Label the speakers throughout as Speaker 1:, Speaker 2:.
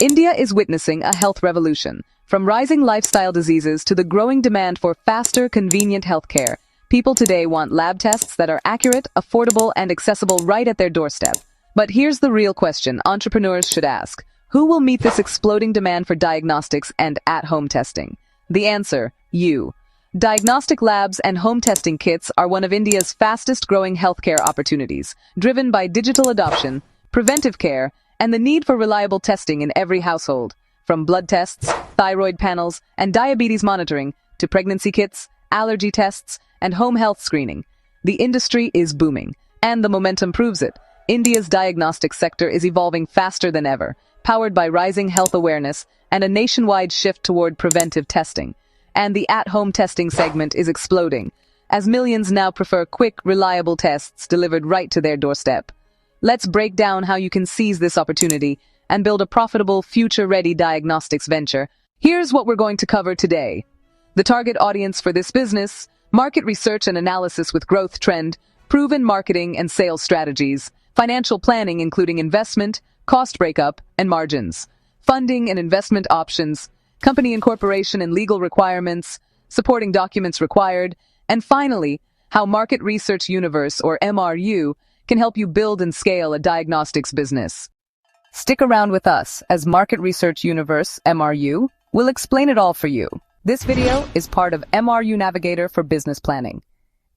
Speaker 1: India is witnessing a health revolution. From rising lifestyle diseases to the growing demand for faster, convenient healthcare, people today want lab tests that are accurate, affordable, and accessible right at their doorstep. But here's the real question entrepreneurs should ask. Who will meet this exploding demand for diagnostics and at-home testing? The answer, you. Diagnostic labs and home testing kits are one of India's fastest-growing healthcare opportunities, driven by digital adoption, preventive care, and the need for reliable testing in every household. From blood tests, thyroid panels, and diabetes monitoring, to pregnancy kits, allergy tests, and home health screening, the industry is booming, and the momentum proves it. India's diagnostic sector is evolving faster than ever, powered by rising health awareness and a nationwide shift toward preventive testing. And the at-home testing segment is exploding, as millions now prefer quick, reliable tests delivered right to their doorstep. Let's break down how you can seize this opportunity and build a profitable, future-ready diagnostics venture. Here's what we're going to cover today. The target audience for this business, market research and analysis with growth trend, proven marketing and sales strategies, financial planning including investment, cost breakup, and margins, funding and investment options, company incorporation and legal requirements, supporting documents required, and finally, how Market Research Universe, or MRU, can help you build and scale a diagnostics business. Stick around with us, as Market Research Universe, MRU, will explain it all for you. This video is part of MRU Navigator for Business Planning.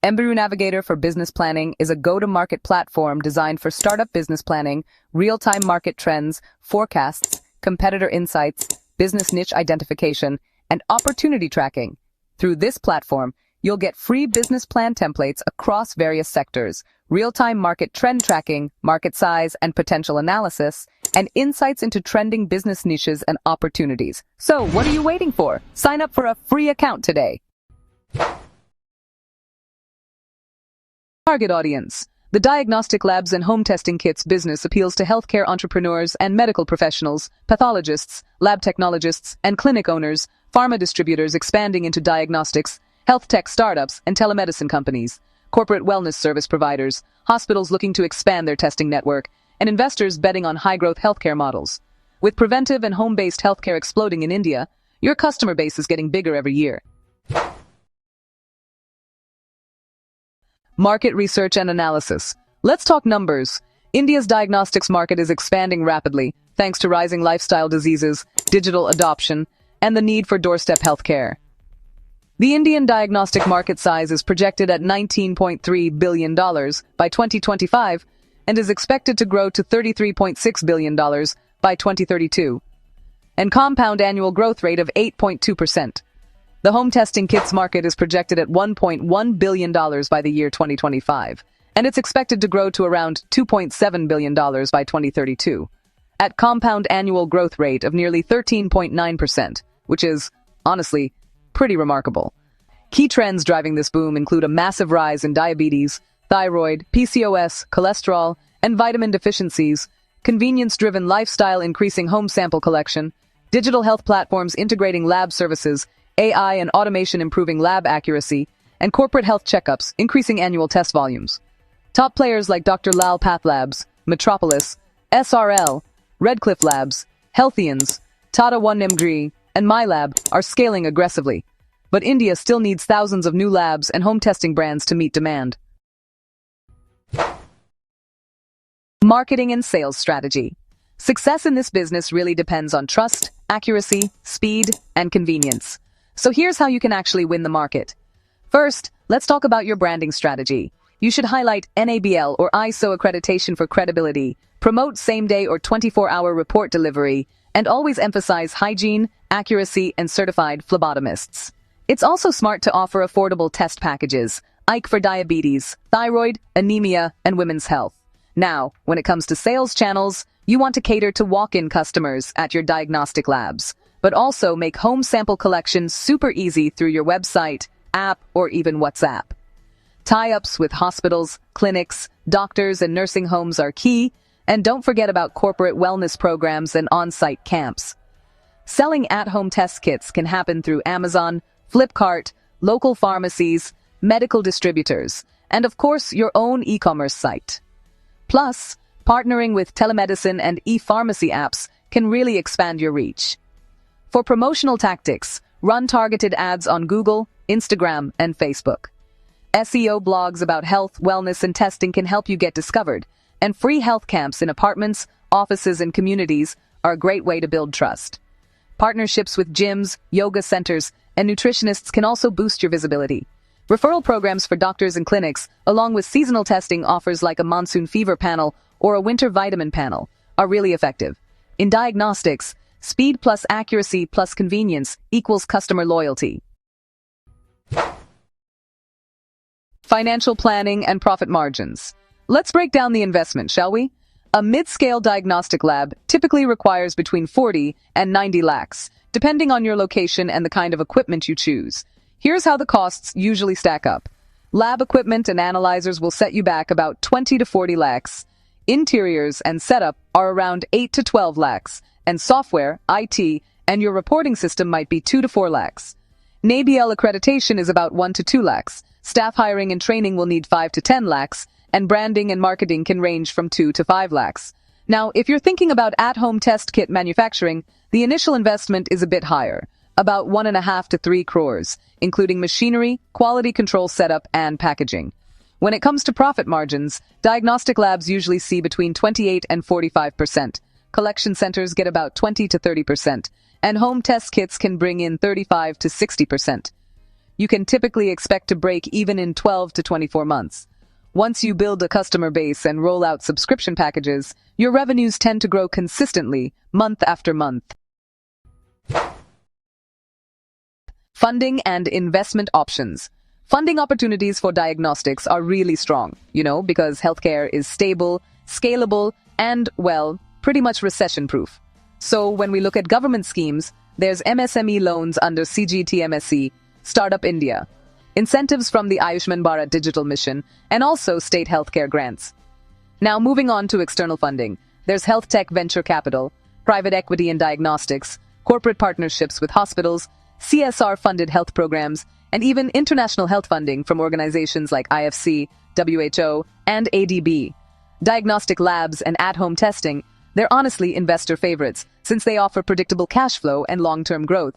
Speaker 1: MRU Navigator for Business Planning is a go-to-market platform designed for startup business planning, real-time market trends, forecasts, competitor insights, business niche identification, and opportunity tracking. Through this platform, you'll get free business plan templates across various sectors, real-time market trend tracking, market size and potential analysis, and insights into trending business niches and opportunities. So, what are you waiting for? Sign up for a free account today. Target audience. The Diagnostic Labs and Home Testing Kits business appeals to healthcare entrepreneurs and medical professionals, pathologists, lab technologists, and clinic owners, pharma distributors expanding into diagnostics, health tech startups, and telemedicine companies, corporate wellness service providers, hospitals looking to expand their testing network, and investors betting on high-growth healthcare models. With preventive and home-based healthcare exploding in India, your customer base is getting bigger every year. Market research and analysis. Let's talk numbers. India's diagnostics market is expanding rapidly, thanks to rising lifestyle diseases, digital adoption, and the need for doorstep healthcare. The Indian diagnostic market size is projected at $19.3 billion by 2025 and is expected to grow to $33.6 billion by 2032, and compound annual growth rate of 8.2%. The home testing kits market is projected at $1.1 billion by the year 2025, and it's expected to grow to around $2.7 billion by 2032, at compound annual growth rate of nearly 13.9%, which is, honestly, pretty remarkable. Key trends driving this boom include a massive rise in diabetes, thyroid, PCOS, cholesterol, and vitamin deficiencies, convenience-driven lifestyle increasing home sample collection, digital health platforms integrating lab services, AI and automation improving lab accuracy, and corporate health checkups increasing annual test volumes. Top players like Dr. Lal Path Labs, Metropolis, SRL, Redcliffe Labs, Healthians, Tata 1mg, and MyLab are scaling aggressively. But India still needs thousands of new labs and home testing brands to meet demand. Marketing and sales strategy. Success in this business really depends on trust, accuracy, speed, and convenience. So here's how you can actually win the market. First, let's talk about your branding strategy. You should highlight NABL or ISO accreditation for credibility, promote same-day or 24-hour report delivery, and always emphasize hygiene, accuracy, and certified phlebotomists. It's also smart to offer affordable test packages, IKE for diabetes, thyroid, anemia, and women's health. Now, when it comes to sales channels, you want to cater to walk-in customers at your diagnostic labs, but also make home sample collection super easy through your website, app, or even WhatsApp. Tie-ups with hospitals, clinics, doctors, and nursing homes are key, and don't forget about corporate wellness programs and on-site camps. Selling at-home test kits can happen through Amazon, Flipkart, local pharmacies, medical distributors, and of course your own e-commerce site. Plus, partnering with telemedicine and e-pharmacy apps can really expand your reach. For promotional tactics, run targeted ads on Google, Instagram, and Facebook. SEO blogs about health, wellness, and testing can help you get discovered, and free health camps in apartments, offices, and communities are a great way to build trust. Partnerships with gyms, yoga centers, and nutritionists can also boost your visibility. Referral programs for doctors and clinics, along with seasonal testing offers like a monsoon fever panel or a winter vitamin panel, are really effective. In diagnostics, speed plus accuracy plus convenience equals customer loyalty. Financial planning and profit margins. Let's break down the investment, shall we? A mid-scale diagnostic lab typically requires between 40 and 90 lakhs, depending on your location and the kind of equipment you choose. Here's how the costs usually stack up. Lab equipment and analyzers will set you back about 20 to 40 lakhs. Interiors and setup are around 8 to 12 lakhs, and software, IT, and your reporting system might be 2 to 4 lakhs. NABL accreditation is about 1 to 2 lakhs. Staff hiring and training will need 5 to 10 lakhs, and branding and marketing can range from 2 to 5 lakhs. Now, if you're thinking about at-home test kit manufacturing, the initial investment is a bit higher, about 1.5 to 3 crores, including machinery, quality control setup, and packaging. When it comes to profit margins, diagnostic labs usually see between 28 and 45%. Collection centers get about 20 to 30%, and home test kits can bring in 35 to 60%. You can typically expect to break even in 12 to 24 months. Once you build a customer base and roll out subscription packages, your revenues tend to grow consistently, month after month. Funding and investment options. Funding opportunities for diagnostics are really strong, because healthcare is stable, scalable, and, pretty much recession-proof. So when we look at government schemes, there's MSME loans under CGTMSE, Startup India, incentives from the Ayushman Bharat Digital Mission, and also state healthcare grants. Now moving on to external funding, there's health tech venture capital, private equity in diagnostics, corporate partnerships with hospitals, CSR-funded health programs, and even international health funding from organizations like IFC, WHO, and ADB. Diagnostic labs and at-home testing, they're honestly investor favorites, since they offer predictable cash flow and long-term growth.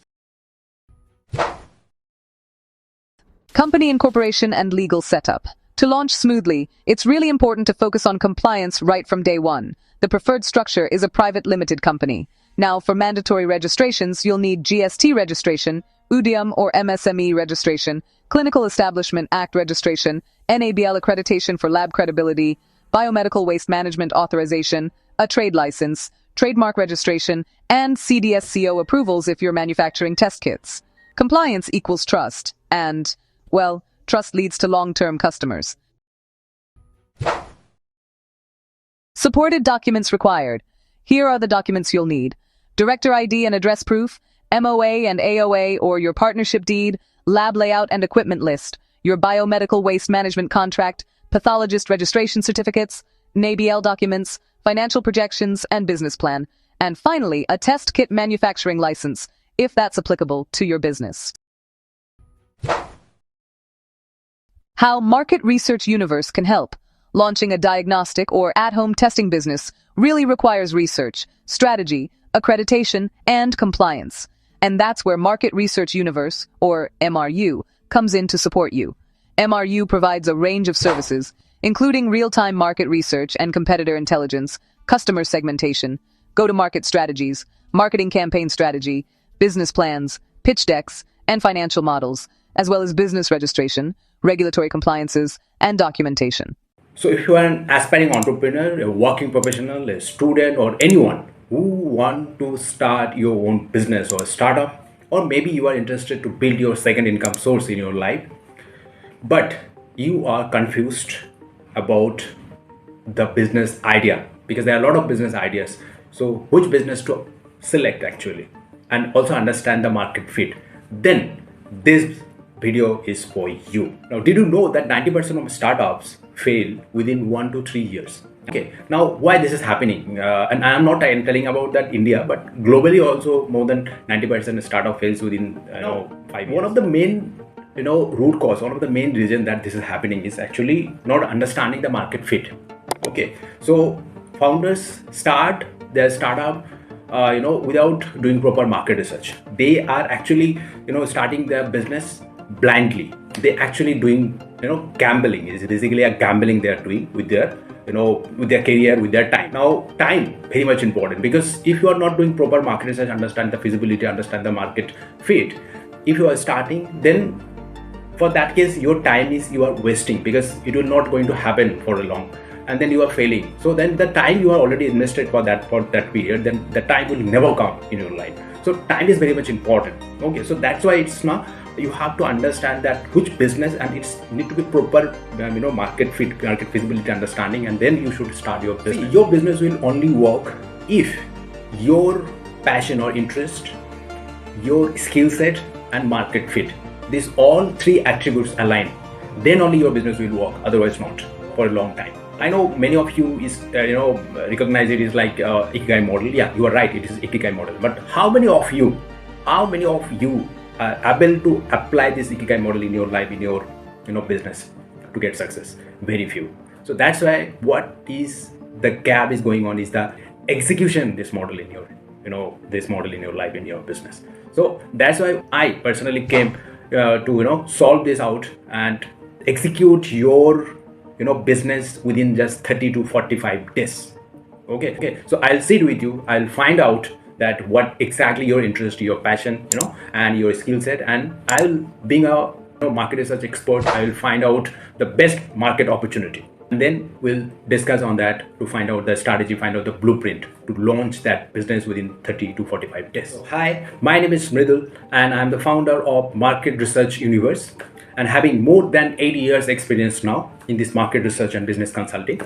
Speaker 1: Company incorporation and legal setup. To launch smoothly, it's really important to focus on compliance right from day one. The preferred structure is a private limited company. Now, for mandatory registrations, you'll need GST registration, UDIM or MSME registration, Clinical Establishment Act registration, NABL accreditation for lab credibility, biomedical waste management authorization, a trade license, trademark registration, and CDSCO approvals if you're manufacturing test kits. Compliance equals trust, and, trust leads to long-term customers. Supported documents required. Here are the documents you'll need. Director ID and address proof, MOA and AOA or your partnership deed, lab layout and equipment list, your biomedical waste management contract, pathologist registration certificates, NABL documents, financial projections, and business plan, and finally, a test kit manufacturing license, if that's applicable to your business. How Market Research Universe can help. Launching a diagnostic or at-home testing business really requires research, strategy, accreditation, and compliance. And that's where Market Research Universe, or MRU, comes in to support you. MRU provides a range of services, including real-time market research and competitor intelligence, customer segmentation, go-to-market strategies, marketing campaign strategy, business plans, pitch decks, and financial models, as well as business registration, regulatory compliances, and documentation.
Speaker 2: So if you are an aspiring entrepreneur, a working professional, a student, or anyone who want to start your own business or startup, or maybe you are interested to build your second income source in your life, but you are confused about the business idea, because there are a lot of business ideas. So which business to select actually, and also understand the market fit, then this video is for you. Now, did you know that 90% of startups fail within 1 to 3 years? Okay, now why this is happening? And I am not telling about that India, but globally also more than 90% of startup fails within 5 years. One of the main root cause, one of the main reason that this is happening is actually not understanding the market fit. Okay, so founders start their startup without doing proper market research. They are actually, starting their business blindly. They actually doing, gambling. It's basically a gambling they are doing with their, with their career, with their time. Now, time very much important, because if you are not doing proper market research, understand the feasibility, understand the market fit, if you are starting, then for that case your time is you are wasting, because it will not going to happen for a long, and then you are failing. So then the time you are already invested for that period, then the time will never come in your life. So time is very much important. Okay, so that's why it's now you have to understand that which business, and it's need to be proper market fit, market feasibility understanding, and then you should start your business. See, your business will only work if your passion or interest, your skill set and market fit, these all three attributes align, then only your business will work, otherwise not for a long time. I know many of you is recognize it is like Ikigai model. Yeah, you are right, it is Ikigai model. But how many of you are able to apply this Ikigai model in your life, in your business, to get success? Very few. So that's why what is the gap is going on is the execution this model in your this model in your life, in your business. So that's why I personally came to solve this out and execute your business within just 30 to 45 days. Okay, so I'll sit with you, I'll find out that what exactly your interest, your passion, and your skill set, and I'll being a market research expert, I will find out the best market opportunity, and then we'll discuss on that to find out the strategy, find out the blueprint to launch that business within 30 to 45 days. So, hi, my name is Mridul, and I'm the founder of Market Research Universe, and having more than 8 years experience now in this market research and business consulting.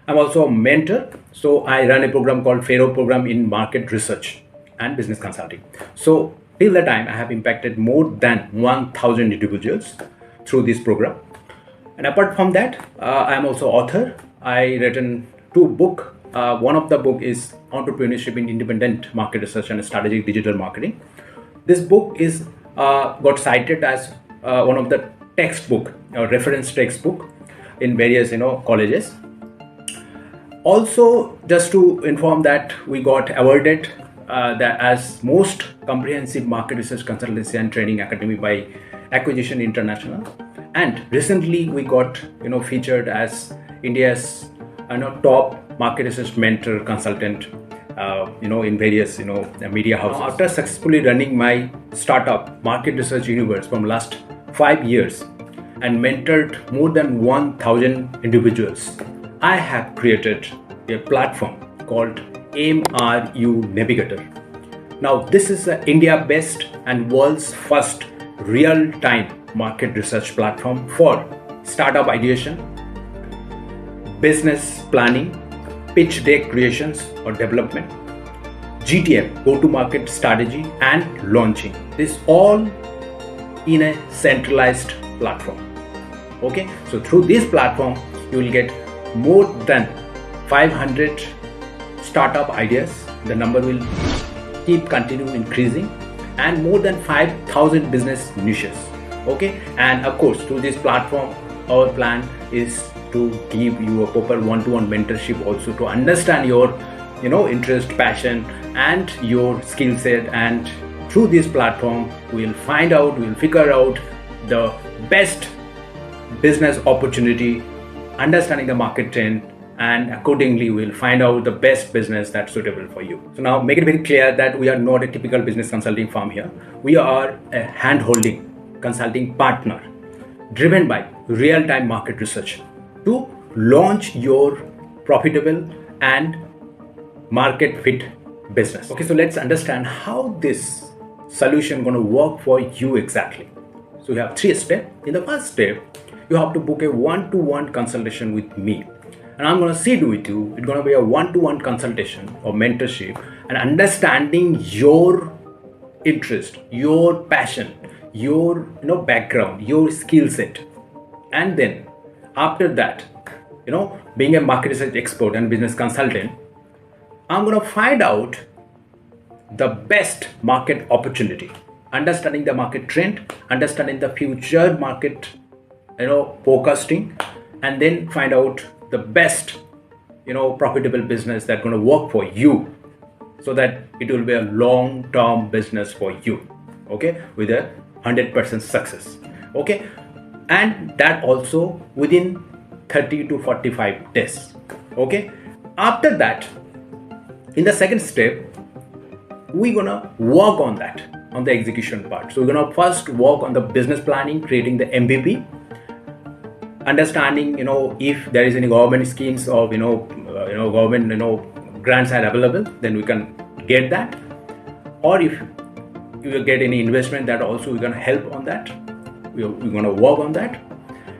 Speaker 2: I'm also a mentor, so I run a program called Pharaoh program in market research and business consulting. So till the time I have impacted more than 1,000 individuals through this program. And apart from that, I am also author. I written 2 books. One of the book is Entrepreneurship in Independent Market Research and Strategic Digital Marketing. This book is got cited as one of the textbook or reference textbook in various colleges. Also, just to inform that we got awarded that as most comprehensive market research consultancy and training academy by Acquisition International, and recently we got featured as India's top market research mentor consultant in various media houses. After successfully running my startup Market Research Universe from last 5 years and mentored more than 1,000 individuals, I have created a platform called MRU Navigator. Now this is the India best and world's first real-time market research platform for startup ideation, business planning, pitch deck creations or development, GTM, go-to-market strategy, and launching. This all in a centralized platform. Okay, so through this platform you will get more than 500 startup ideas. The number will keep continue increasing, and more than 5,000 business niches. Okay, and of course through this platform our plan is to give you a proper one-to-one mentorship, also to understand your interest, passion and your skill set. And through this platform we'll figure out the best business opportunity, understanding the market trend, and accordingly we'll find out the best business that's suitable for you. So now make it very clear that we are not a typical business consulting firm here. We are a hand-holding consulting partner driven by real-time market research to launch your profitable and market fit business. Okay, so let's understand how this solution going to work for you exactly. So you have 3 steps. In the first step, you have to book a one-to-one consultation with me, and I'm going to sit with you. It's going to be a one-to-one consultation or mentorship, and understanding your interest, your passion, your background, your skill set. And then after that, being a market research expert and business consultant, I'm going to find out the best market opportunity, understanding the market trend, understanding the future market forecasting, and then find out the best profitable business that's going to work for you. so that it will be a long-term business for you, okay, with a 100% success, okay, and that also within 30 to 45 days, okay. After that, in the second step, we're gonna work on that, on the execution part. So we're gonna first work on the business planning, creating the MVP, understanding, if there is any government schemes of, government, grants are available, then we can get that. Or if you will get any investment, that also we're gonna help on that. We're gonna work on that.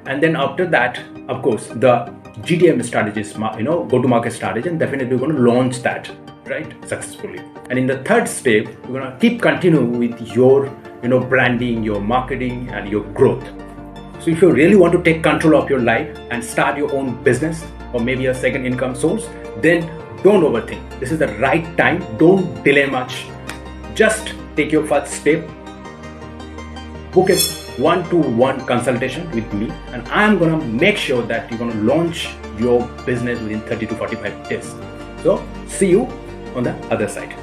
Speaker 2: And then after that, of course, the GTM strategies, go-to-market strategy, and definitely we're gonna launch that, right, successfully. And in the third step, we're gonna continue with your, branding, your marketing, and your growth. So if you really want to take control of your life and start your own business or maybe a second income source, then don't overthink. This is the right time. Don't delay much. Just take your first step. Book a one-to-one consultation with me, and I'm gonna make sure that you're gonna launch your business within 30 to 45 days. So see you on the other side.